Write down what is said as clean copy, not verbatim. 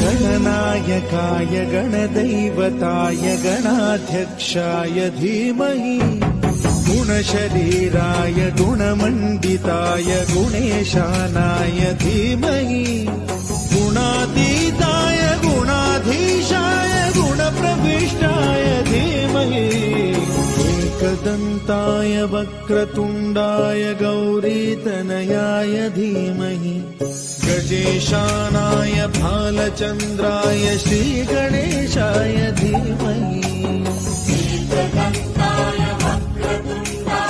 गणनायकाय गणदैवताय गणाध्यक्षाय धीमहि गुणशरीराय गुणमण्डिताय गुणेशानाय धीमहि गुणातीताय गुणाधीशाय गुणप्रविष्टाय धीमहि एकदन्ताय वक्रतुण्डाय गौरीतनयाय धीमहि गजेशानाय भालचन्द्राय श्रीगणेशाय धीमहि एकदन्ताय वक्रतुण्डाय